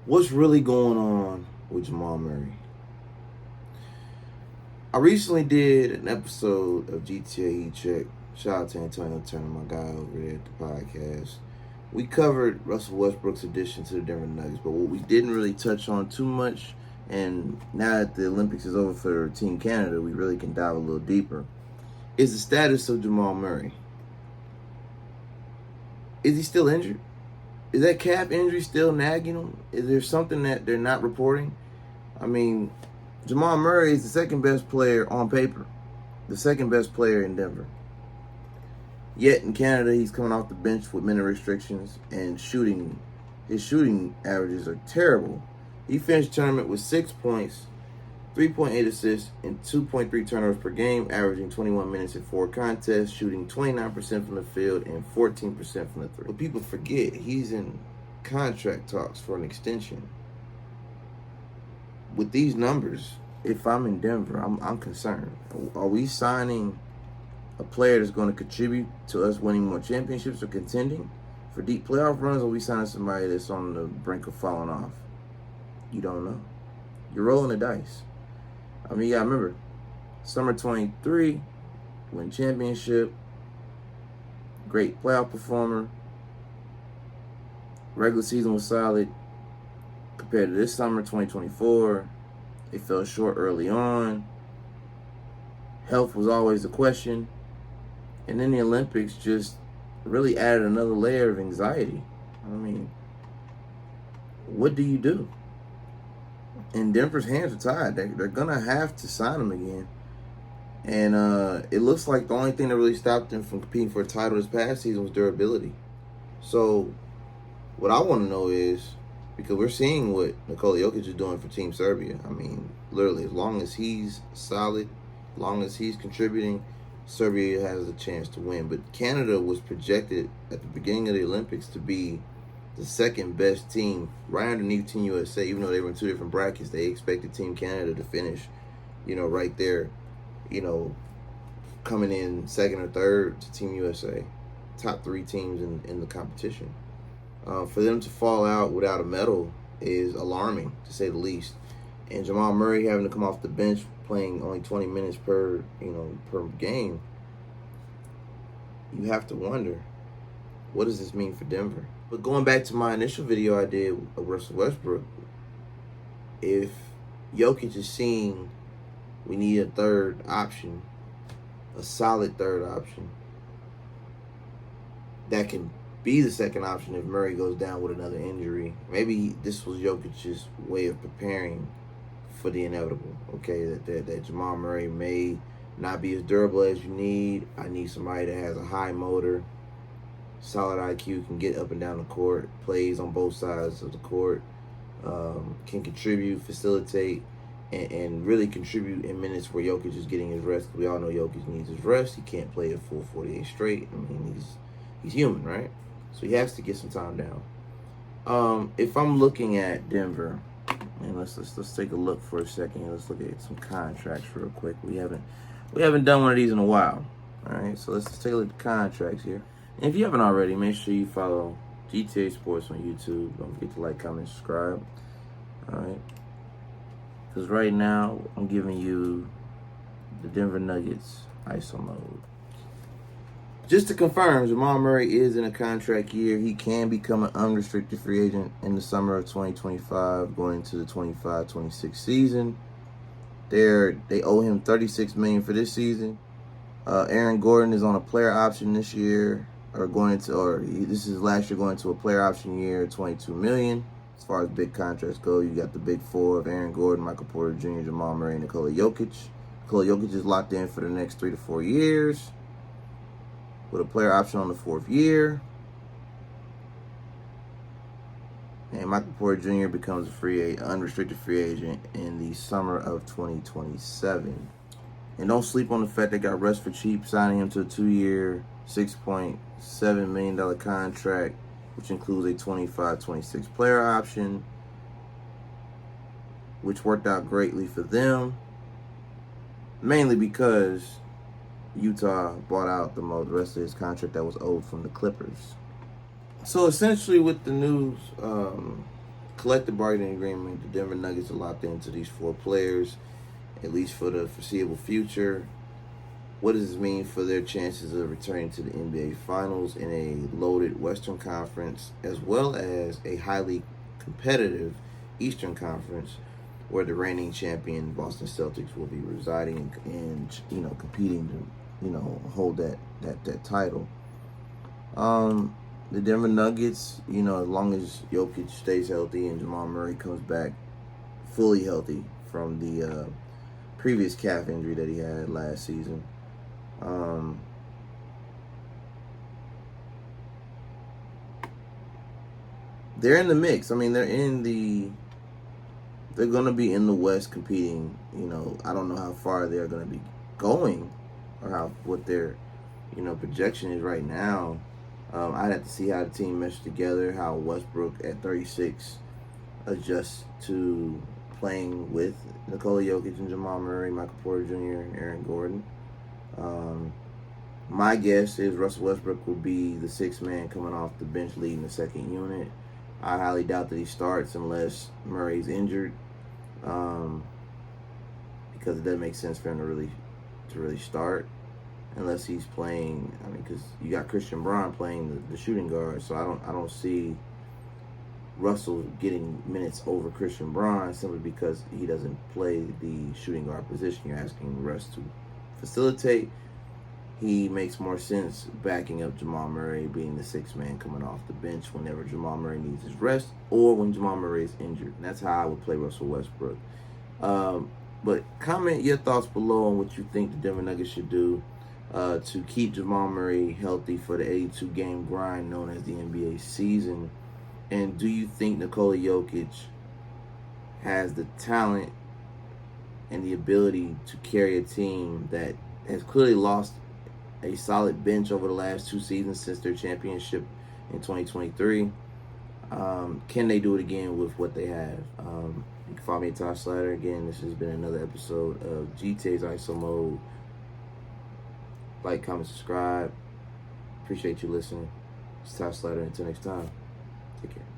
What's really going on with Jamal Murray? I recently did an episode of GTA Heat Check. Shout out to Antonio Turner, my guy over there at the podcast. We covered Russell Westbrook's addition to the Denver Nuggets, but what we didn't really touch on too much, and now that the Olympics is over for Team Canada, we really can dive a little deeper, is the status of Jamal Murray. Is he still injured? Is that calf injury still nagging him? Is there something that they're not reporting? I mean, Jamal Murray is the second best player on paper, the second best player in Denver. Yet in Canada, he's coming off the bench with minute restrictions and shooting. His shooting averages are terrible. He finished the tournament with 6 points, 3.8 assists, and 2.3 turnovers per game, averaging 21 minutes in 4 contests, shooting 29% from the field and 14% from the three. But people forget he's in contract talks for an extension. With these numbers, if I'm in Denver, I'm concerned. Are we signing a player that's going to contribute to us winning more championships or contending for deep playoff runs, or are we signing somebody that's on the brink of falling off? You don't know. You're rolling the dice. I mean, yeah, I remember summer 23, win championship, great playoff performer. Regular season was solid. Compared to this summer, 2024, they fell short early on. Health was always a question. And then the Olympics just really added another layer of anxiety. I mean, what do you do? And Denver's hands are tied. They're going to have to sign him again. And it looks like the only thing that really stopped them from competing for a title this past season was durability. So what I want to know is, because we're seeing what Nikola Jokic is doing for Team Serbia. I mean, literally, as long as he's solid, as long as he's contributing, Serbia has a chance to win. But Canada was projected at the beginning of the Olympics to be the second best team, right underneath Team USA. Even though they were in two different brackets, they expected Team Canada to finish, right there, coming in second or third to Team USA, top 3 teams in the competition. For them to fall out without a medal is alarming, to say the least. And Jamal Murray having to come off the bench, playing only 20 minutes per game, you have to wonder, what does this mean for Denver? But going back to my initial video I did of Russell Westbrook, if Jokic is seeing we need a third option, a solid third option, that can be the second option if Murray goes down with another injury. Maybe this was Jokic's way of preparing for the inevitable, okay? That Jamal Murray may not be as durable as you need. I need somebody that has a high motor, solid IQ, can get up and down the court, plays on both sides of the court, can contribute, facilitate, and really contribute in minutes where Jokic is getting his rest. We all know Jokic needs his rest. He can't play a full 48 straight. I mean, he's human, right? So he has to get some time down. If I'm looking at Denver, and let's take a look for a second. Let's look at some contracts real quick. We haven't done one of these in a while. All right, so let's take a look at the contracts here. And if you haven't already, make sure you follow GTA Sports on YouTube. Don't forget to like, comment, subscribe. All right, because right now I'm giving you the Denver Nuggets ISO mode. Just to confirm, Jamal Murray is in a contract year. He can become an unrestricted free agent in the summer of 2025, going into the 25-26 season. They owe him $36 million for this season. Aaron Gordon is on a player option this year, this is last year going to a player option year, $22 million. As far as big contracts go, you got the big 4 of Aaron Gordon, Michael Porter Jr., Jamal Murray, and Nikola Jokic. Nikola Jokic is locked in for the next 3 to 4 years, with a player option on the 4th year. And Michael Porter Jr. becomes unrestricted free agent in the summer of 2027. And don't sleep on the fact they got Russ for cheap, signing him to a 2-year, $6.7 million contract, which includes a 25-26 player option, which worked out greatly for them, mainly because Utah bought out the rest of his contract that was owed from the Clippers. So essentially, with the news collective bargaining agreement, the Denver Nuggets are locked into these 4 players, at least for the foreseeable future. What does this mean for their chances of returning to the NBA Finals in a loaded Western Conference, as well as a highly competitive Eastern Conference, where the reigning champion Boston Celtics will be residing and competing to hold that title. The Denver Nuggets, as long as Jokic stays healthy and Jamal Murray comes back fully healthy from the previous calf injury that he had last season, they're in the mix. I mean, they're going to be in the West competing. I don't know how far they're going to be going or what their projection is right now. I'd have to see how the team meshes together, how Westbrook at 36 adjusts to playing with Nikola Jokic and Jamal Murray, Michael Porter Jr., and Aaron Gordon. My guess is Russell Westbrook will be the 6th man coming off the bench leading the second unit. I highly doubt that he starts unless Murray's injured, because it doesn't make sense for him to really start unless he's playing. I mean, because you got Christian Braun playing the shooting guard, so I don't see Russell getting minutes over Christian Braun simply because he doesn't play the shooting guard position. You're asking Russ to facilitate. He makes more sense backing up Jamal Murray, being the 6th man coming off the bench whenever Jamal Murray needs his rest or when Jamal Murray is injured. And that's how I would play Russell Westbrook. But comment your thoughts below on what you think the Denver Nuggets should do to keep Jamal Murray healthy for the 82-game grind known as the NBA season. And do you think Nikola Jokic has the talent and the ability to carry a team that has clearly lost a solid bench over the last 2 seasons since their championship in 2023? Can they do it again with what they have? You can follow me at Slatter. Again, this has been another episode of GTA's ISO Mode. Like, comment, subscribe. Appreciate you listening. It's Slatter. Until next time, take care.